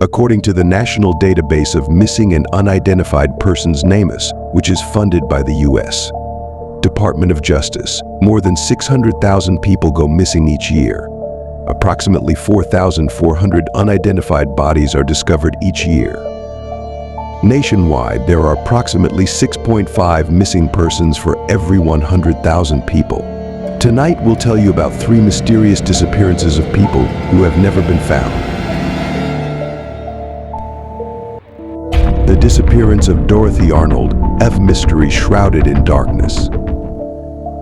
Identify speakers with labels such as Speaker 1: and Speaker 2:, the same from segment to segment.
Speaker 1: according to the National Database of Missing and Unidentified Persons NamUS, which is funded by the U.S. Department of Justice. More than 600,000 people go missing each year. Approximately 4,400 unidentified bodies are discovered each year. Nationwide, there are approximately 6.5 missing persons for every 100,000 people. Tonight, we'll tell you about 3 mysterious disappearances of people who have never been found. The disappearance of Dorothy Arnold, a mystery shrouded in darkness.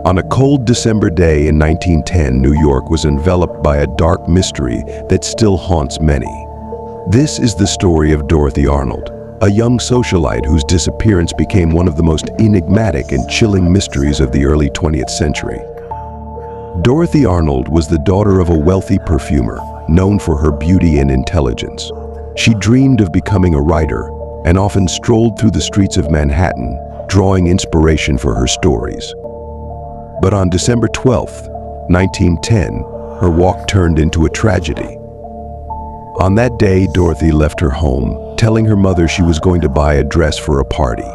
Speaker 1: On a cold December day in 1910, New York was enveloped by a dark mystery that still haunts many. This is the story of Dorothy Arnold, a young socialite whose disappearance became one of the most enigmatic and chilling mysteries of the early 20th century. Dorothy Arnold was the daughter of a wealthy perfumer, known for her beauty and intelligence. She dreamed of becoming a writer and often strolled through the streets of Manhattan, drawing inspiration for her stories. But on December 12, 1910, her walk turned into a tragedy. On that day, Dorothy left her home, telling her mother she was going to buy a dress for a party.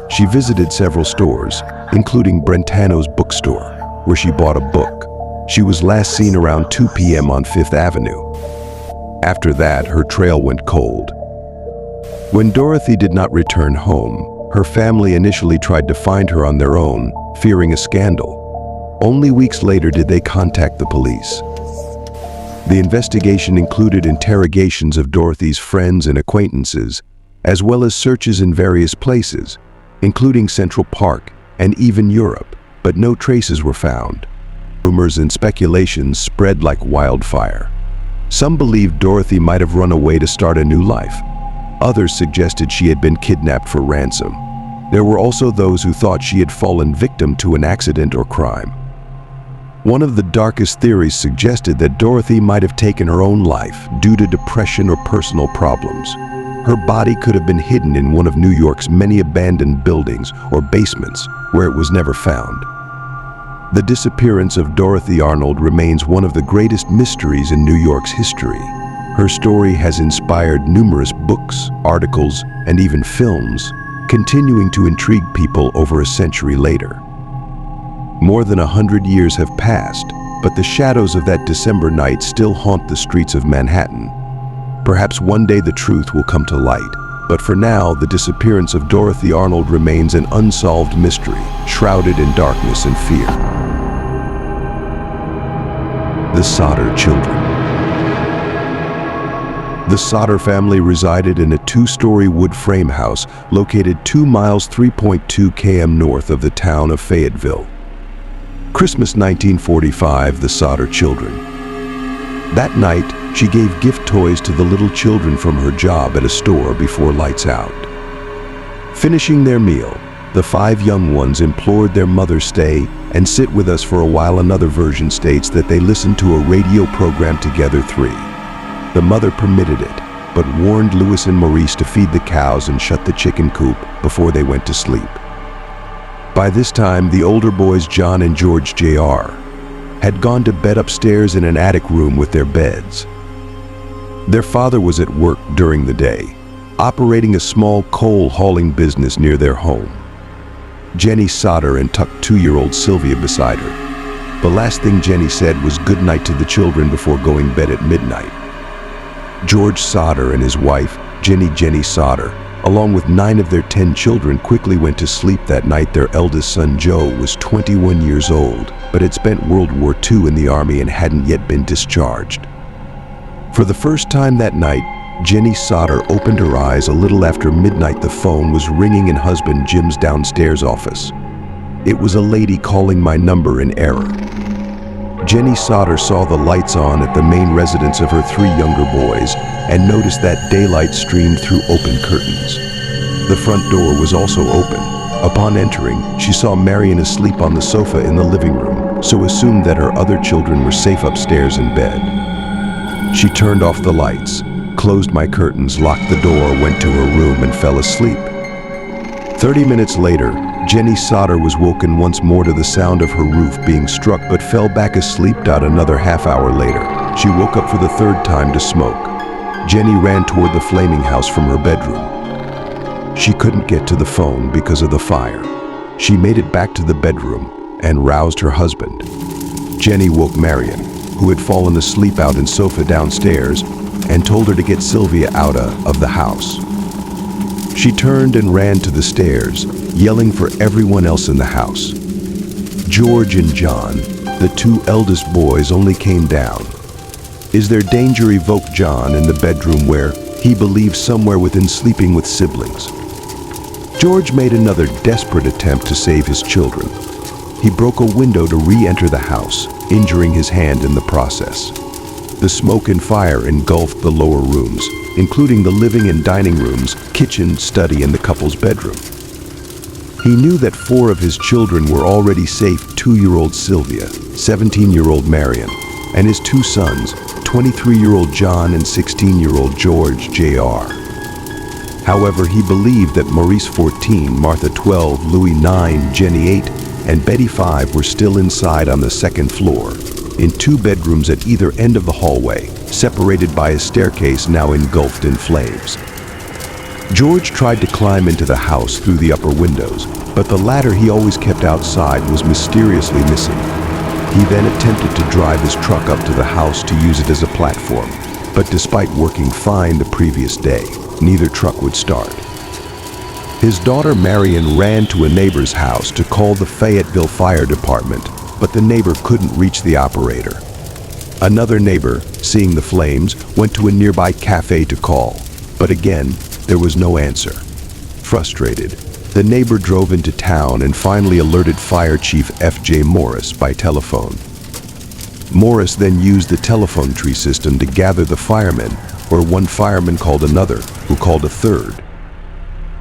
Speaker 1: She visited several stores, including Brentano's bookstore, where she bought a book. She was last seen around 2 p.m. on Fifth Avenue. After that, her trail went cold. When Dorothy did not return home, her family initially tried to find her on their own, fearing a scandal. Only weeks later did they contact the police. The investigation included interrogations of Dorothy's friends and acquaintances, as well as searches in various places, including Central Park and even Europe, but no traces were found. Rumors and speculations spread like wildfire. Some believed Dorothy might have run away to start a new life. Others suggested she had been kidnapped for ransom. There were also those who thought she had fallen victim to an accident or crime. One of the darkest theories suggested that Dorothy might have taken her own life due to depression or personal problems. Her body could have been hidden in one of New York's many abandoned buildings or basements where it was never found. The disappearance of Dorothy Arnold remains one of the greatest mysteries in New York's history. Her story has inspired numerous books, articles, and even films, continuing to intrigue people over a century later. More than 100 years have passed, but the shadows of that December night still haunt the streets of Manhattan. Perhaps one day the truth will come to light, but for now, the disappearance of Dorothy Arnold remains an unsolved mystery, shrouded in darkness and fear. The Sodder children. The Sodder family resided in a 2-story wood frame house located 2 miles 3.2 km north of the town of Fayetteville. Christmas 1945, the Sodder children. That night, she gave gift toys to the little children from her job at a store before lights out. Finishing their meal, the 5 young ones implored their mother stay and sit with us for a while. Another version states that they listened to a radio program together 3. The mother permitted it, but warned Louis and Maurice to feed the cows and shut the chicken coop before they went to sleep. By this time, the older boys, John and George Jr., had gone to bed upstairs in an attic room with their beds. Their father was at work during the day, operating a small coal hauling business near their home. Jenny Sodder and tucked 2-year-old Sylvia beside her. The last thing Jenny said was good night to the children before going to bed at midnight. George Sodder and his wife, Jenny Sodder, along with 9 of their 10 children, quickly went to sleep that night. Their eldest son, Joe, was 21 years old, but had spent World War II in the Army and hadn't yet been discharged. For the first time that night, Jenny Sodder opened her eyes a little after midnight. The phone was ringing in husband Jim's downstairs office. It was a lady calling my number in error. Jenny Sodder saw the lights on at the main residence of her 3 younger boys and noticed that daylight streamed through open curtains. The front door was also open. Upon entering, she saw Marion asleep on the sofa in the living room, so assumed that her other children were safe upstairs in bed. She turned off the lights, closed my curtains, locked the door, went to her room, and fell asleep. 30 minutes later, Jenny Sodder was woken once more to the sound of her roof being struck, but fell back asleep. Another half hour later, she woke up for the 3rd time to smoke. Jenny ran toward the flaming house from her bedroom. She couldn't get to the phone because of the fire. She made it back to the bedroom and roused her husband. Jenny woke Marion, who had fallen asleep out in sofa downstairs, and told her to get Sylvia out of the house. She turned and ran to the stairs, yelling for everyone else in the house. George and John, the two eldest boys, only came down. Is there danger, evoked John in the bedroom where he believed somewhere within sleeping with siblings. George made another desperate attempt to save his children. He broke a window to re-enter the house, injuring his hand in the process. The smoke and fire engulfed the lower rooms, including the living and dining rooms, kitchen, study, and the couple's bedroom. He knew that 4 of his children were already safe: 2-year-old Sylvia, 17-year-old Marion, and his 2 sons, 23-year-old John and 16-year-old George Jr. However, he believed that Maurice 14, Martha 12, Louis 9, Jenny 8, and Betty 5 were still inside on the 2nd floor, in 2 bedrooms at either end of the hallway, separated by a staircase now engulfed in flames. George tried to climb into the house through the upper windows, but the ladder he always kept outside was mysteriously missing. He then attempted to drive his truck up to the house to use it as a platform, but despite working fine the previous day, neither truck would start. His daughter Marion ran to a neighbor's house to call the Fayetteville Fire Department, but the neighbor couldn't reach the operator. Another neighbor, seeing the flames, went to a nearby cafe to call, but again, there was no answer. Frustrated, the neighbor drove into town and finally alerted Fire Chief F.J. Morris by telephone. Morris then used the telephone tree system to gather the firemen, where one fireman called another, who called a third.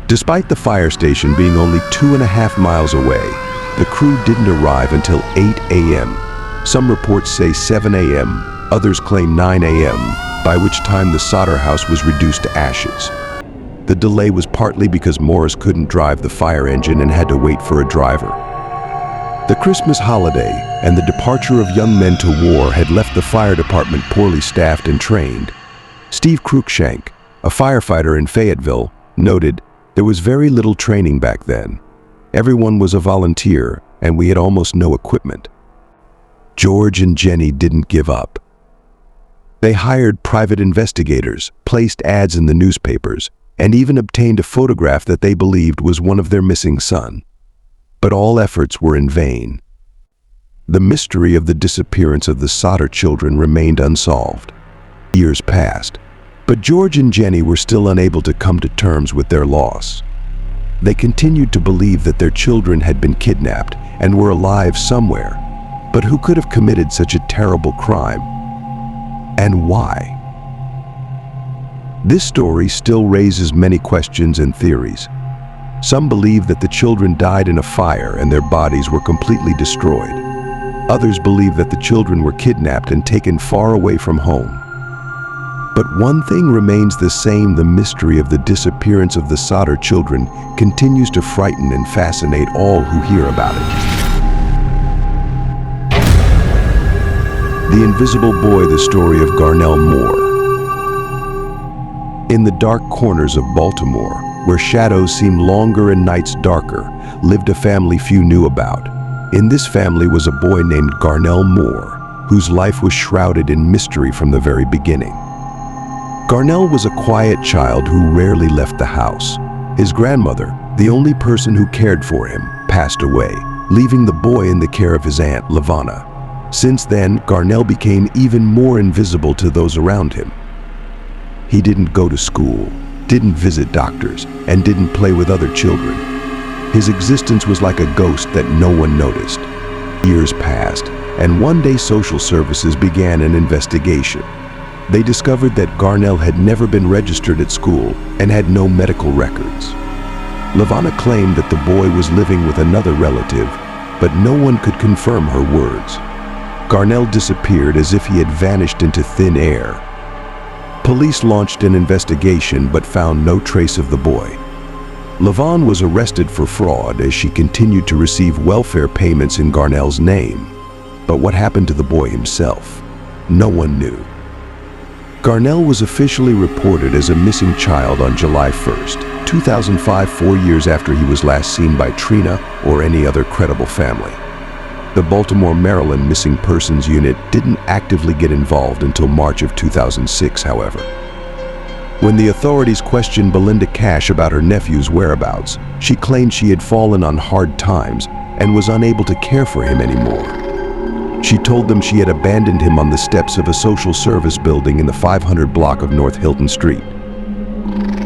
Speaker 1: Despite the fire station being only 2.5 miles away, the crew didn't arrive until 8 a.m. Some reports say 7 a.m., others claim 9 a.m., by which time the Sodder house was reduced to ashes. The delay was partly because Morris couldn't drive the fire engine and had to wait for a driver. The Christmas holiday and the departure of young men to war had left the fire department poorly staffed and trained. Steve Cruikshank, a firefighter in Fayetteville, noted, "There was very little training back then. Everyone was a volunteer, and we had almost no equipment." George and Jenny didn't give up. They hired private investigators, placed ads in the newspapers, and even obtained a photograph that they believed was one of their missing son. But all efforts were in vain. The mystery of the disappearance of the Sodder children remained unsolved. Years passed, but George and Jenny were still unable to come to terms with their loss. They continued to believe that their children had been kidnapped and were alive somewhere, but who could have committed such a terrible crime? And why? This story still raises many questions and theories. Some believe that the children died in a fire and their bodies were completely destroyed. Others believe that the children were kidnapped and taken far away from home. But one thing remains the same: the mystery of the disappearance of the Sodder children continues to frighten and fascinate all who hear about it. The Invisible Boy, the story of Garnell Moore. In the dark corners of Baltimore, where shadows seemed longer and nights darker, lived a family few knew about. In this family was a boy named Garnell Moore, whose life was shrouded in mystery from the very beginning. Garnell was a quiet child who rarely left the house. His grandmother, the only person who cared for him, passed away, leaving the boy in the care of his aunt, Lavanna. Since then, Garnell became even more invisible to those around him. He didn't go to school, didn't visit doctors, and didn't play with other children. His existence was like a ghost that no one noticed. Years passed, and one day social services began an investigation. They discovered that Garnell had never been registered at school and had no medical records. Lavanna claimed that the boy was living with another relative, but no one could confirm her words. Garnell disappeared as if he had vanished into thin air. Police launched an investigation but found no trace of the boy. Lavanna was arrested for fraud as she continued to receive welfare payments in Garnell's name. But what happened to the boy himself? No one knew. Garnell was officially reported as a missing child on July 1st, 2005, 4 years after he was last seen by Trina or any other credible family. The Baltimore, Maryland Missing Persons Unit didn't actively get involved until March of 2006, however. When the authorities questioned Belinda Cash about her nephew's whereabouts, she claimed she had fallen on hard times and was unable to care for him anymore. She told them she had abandoned him on the steps of a social service building in the 500 block of North Hilton Street.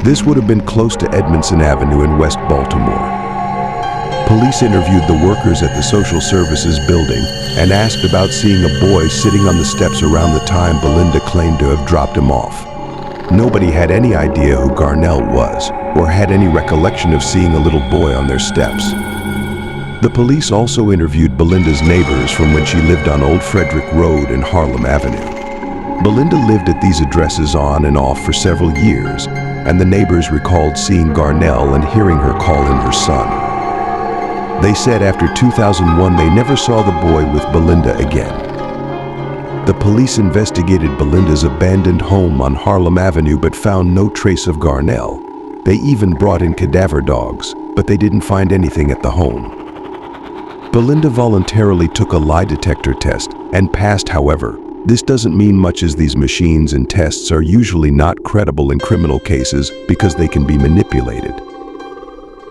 Speaker 1: This would have been close to Edmondson Avenue in West Baltimore. Police interviewed the workers at the social services building and asked about seeing a boy sitting on the steps around the time Belinda claimed to have dropped him off. Nobody had any idea who Garnell was or had any recollection of seeing a little boy on their steps. The police also interviewed Belinda's neighbors from when she lived on Old Frederick Road and Harlem Avenue. Belinda lived at these addresses on and off for several years, and the neighbors recalled seeing Garnell and hearing her call him her son. They said after 2001 they never saw the boy with Belinda again. The police investigated Belinda's abandoned home on Harlem Avenue but found no trace of Garnell. They even brought in cadaver dogs, but they didn't find anything at the home. Belinda voluntarily took a lie detector test and passed, however. This doesn't mean much as these machines and tests are usually not credible in criminal cases because they can be manipulated.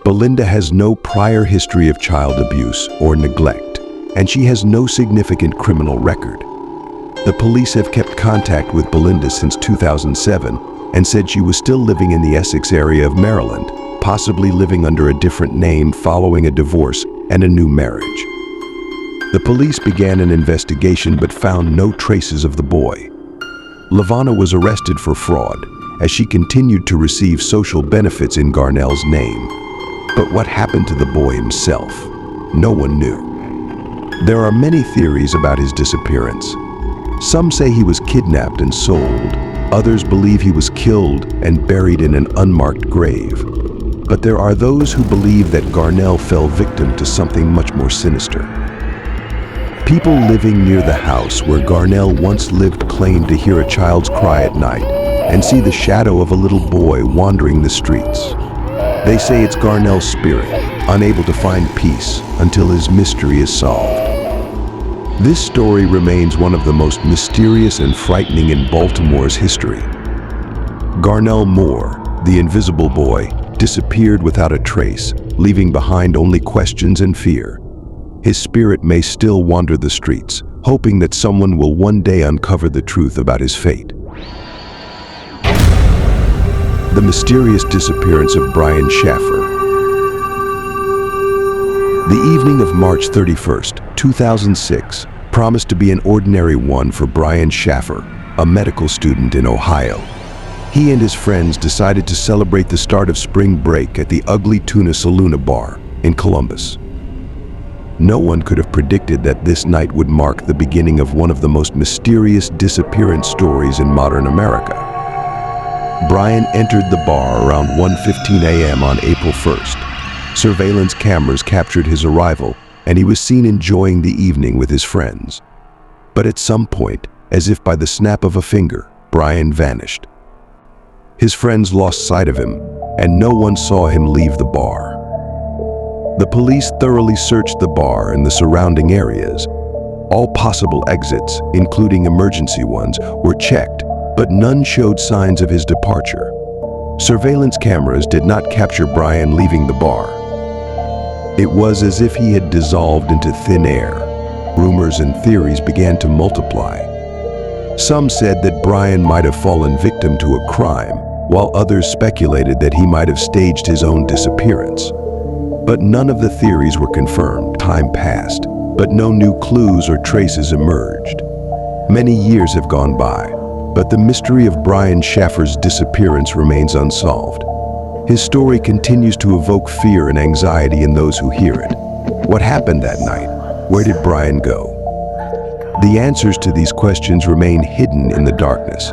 Speaker 1: Belinda has no prior history of child abuse or neglect, and she has no significant criminal record. The police have kept contact with Belinda since 2007 and said she was still living in the Essex area of Maryland, possibly living under a different name following a divorce and a new marriage. The police began an investigation but found no traces of the boy. LaVonna was arrested for fraud as she continued to receive social benefits in Garnell's name. But what happened to the boy himself? No one knew. There are many theories about his disappearance. Some say he was kidnapped and sold. Others believe he was killed and buried in an unmarked grave. But there are those who believe that Garnell fell victim to something much more sinister. People living near the house where Garnell once lived claim to hear a child's cry at night and see the shadow of a little boy wandering the streets. They say it's Garnell's spirit, unable to find peace until his mystery is solved. This story remains one of the most mysterious and frightening in Baltimore's history. Garnell Moore, the invisible boy, disappeared without a trace, leaving behind only questions and fear. His spirit may still wander the streets, hoping that someone will one day uncover the truth about his fate. The mysterious disappearance of Brian Shaffer. The evening of March 31st, 2006, promised to be an ordinary one for Brian Shaffer, a medical student in Ohio. He and his friends decided to celebrate the start of spring break at the Ugly Tuna Saloon bar in Columbus. No one could have predicted that this night would mark the beginning of one of the most mysterious disappearance stories in modern America. Brian entered the bar around 1:15 a.m. on April 1st. Surveillance cameras captured his arrival, and he was seen enjoying the evening with his friends. But at some point, as if by the snap of a finger, Brian vanished. His friends lost sight of him, and no one saw him leave the bar. The police thoroughly searched the bar and the surrounding areas. All possible exits, including emergency ones, were checked, but none showed signs of his departure. Surveillance cameras did not capture Brian leaving the bar. It was as if he had dissolved into thin air. Rumors and theories began to multiply. Some said that Brian might have fallen victim to a crime, while others speculated that he might have staged his own disappearance. But none of the theories were confirmed. Time passed, but no new clues or traces emerged. Many years have gone by, but the mystery of Brian Shaffer's disappearance remains unsolved. His story continues to evoke fear and anxiety in those who hear it. What happened that night? Where did Brian go? The answers to these questions remain hidden in the darkness,